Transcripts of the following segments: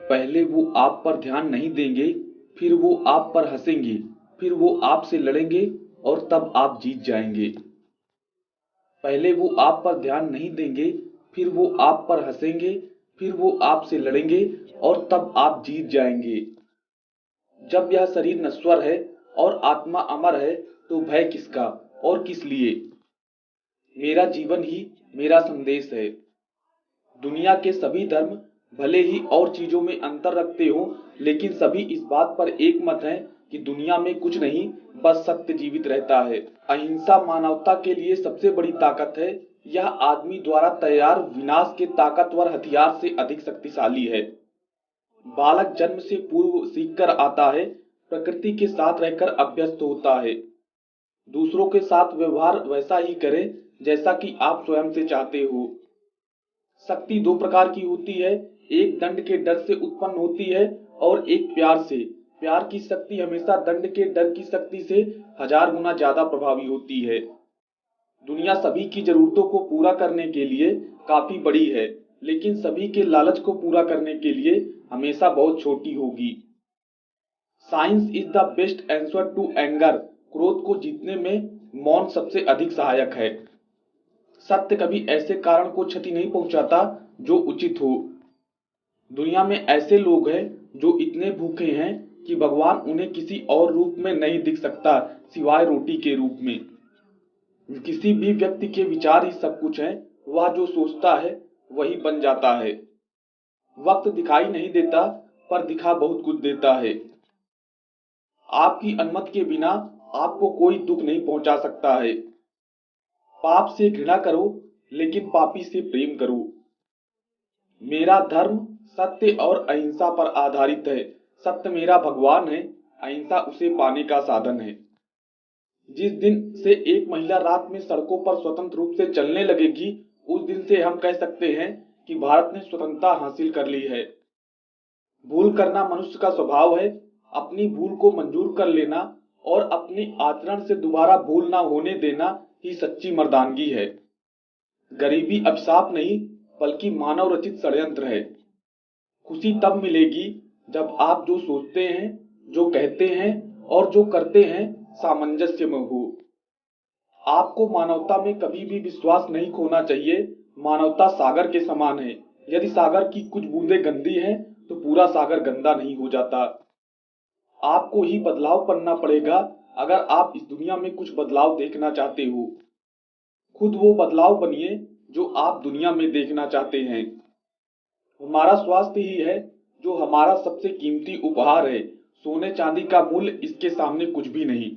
पहले वो आप पर ध्यान नहीं देंगे, फिर वो आप पर हंसेंगे, फिर वो आपसे लड़ेंगे और तब आप जीत जाएंगे। पहले वो आप पर ध्यान नहीं देंगे, फिर वो आप पर हंसेंगे, फिर वो आपसे लड़ेंगे और तब आप जीत जाएंगे। जब यह शरीर नश्वर है और आत्मा अमर है, तो भय किसका और किस लिए? मेरा जीवन ही मेरा संदेश है। दुनिया के सभी धर्म भले ही और चीजों में अंतर रखते हो, लेकिन सभी इस बात पर एक मत हैं कि दुनिया में कुछ नहीं, बस सत्य जीवित रहता है। अहिंसा मानवता के लिए सबसे बड़ी ताकत है। यह आदमी द्वारा तैयार विनाश के ताकतवर हथियार से अधिक शक्तिशाली है। बालक जन्म से पूर्व सीखकर आता है, प्रकृति के साथ रहकर अभ्यस्त होता है। दूसरों के साथ व्यवहार वैसा ही करें जैसा कि आप स्वयं से चाहते हो। शक्ति दो प्रकार की होती है, एक दंड के डर से उत्पन्न होती है और एक प्यार से। प्यार की शक्ति हमेशा दंड के डर की शक्ति से 1000 गुना ज्यादा प्रभावी होती है। दुनिया सभी की जरूरतों को पूरा करने के लिए काफी बड़ी है, लेकिन सभी के लालच को पूरा करने के लिए हमेशा बहुत छोटी होगी। Science is the best answer to anger. क्रोध को जीतने में मौन सबसे अधिक सहायक है। सत्य कभी ऐसे कारण को क्षति नहीं पहुंचाता जो उचित हो। दुनिया में ऐसे लोग हैं जो इतने भूखे हैं कि भगवान उन्हें किसी और रूप में नहीं दिख सकता सिवाय रोटी के रूप में। किसी भी व्यक्ति के विचार ही सब कुछ हैं। वह जो सोचता है वही बन जाता है। वक्त दिखाई नहीं देता, पर दिखा बहुत कुछ देता है। आपकी अनुमति के बिना आपको कोई दुख नहीं पहुंचा सकता है। पाप से घृणा करो, लेकिन पापी से प्रेम करो। मेरा धर्म सत्य और अहिंसा पर आधारित है। सत्य मेरा भगवान है, अहिंसा उसे पाने का साधन है। जिस दिन से एक महिला रात में सड़कों पर स्वतंत्र रूप से चलने लगेगी, उस दिन से हम कह सकते हैं कि भारत ने स्वतंत्रता हासिल कर ली है। भूल करना मनुष्य का स्वभाव है। अपनी भूल को मंजूर कर लेना और अपने आचरण से दोबारा भूल ना होने देना ही सच्ची मर्दानगी है। गरीबी अभिशाप नहीं, बल्कि मानव रचित षड्यंत्र है। खुशी तब मिलेगी जब आप जो सोचते हैं, जो कहते हैं और जो करते हैं सामंजस्य में हो। आपको मानवता में कभी भी विश्वास नहीं खोना चाहिए। मानवता सागर के समान है। यदि सागर की कुछ बूंदें गंदी हैं, तो पूरा सागर गंदा नहीं हो जाता। आपको ही बदलाव करना पड़ेगा अगर आप इस दुनिया में कुछ बदलाव देखना चाहते हो। खुद वो बदलाव बनिए जो आप दुनिया में देखना चाहते हैं। हमारा स्वास्थ्य ही है जो हमारा सबसे कीमती उपहार है। सोने चांदी का मूल्य इसके सामने कुछ भी नहीं।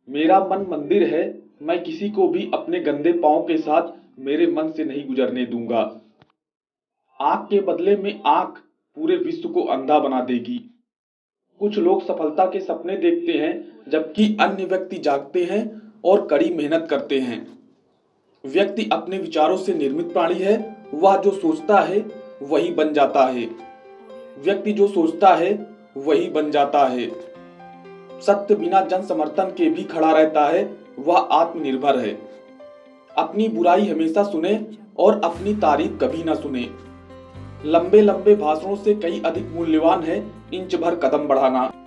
मेरा मन मंदिर है। मैं किसी को भी अपने गंदे पांव के साथ मेरे मन से नहीं गुजरने दूंगा। आंख के बदले में आंख पूरे विश्व को अंधा बना देगी। कुछ लोग सफलता के सपने देखते हैं, जबकि अन्य व्यक्ति जागते हैं और कड़ी मेहनत करते हैं। व्यक्ति अपने विचारों से निर्मित प्राणी है। वह जो सोचता है वही बन जाता है। व्यक्ति जो सोचता है वही बन जाता है। सत्य बिना जन समर्थन के भी खड़ा रहता है। वह आत्मनिर्भर है। अपनी बुराई हमेशा सुने और अपनी तारीफ कभी ना सुने। लंबे लंबे भाषणों से कई अधिक मूल्यवान है इंच भर कदम बढ़ाना।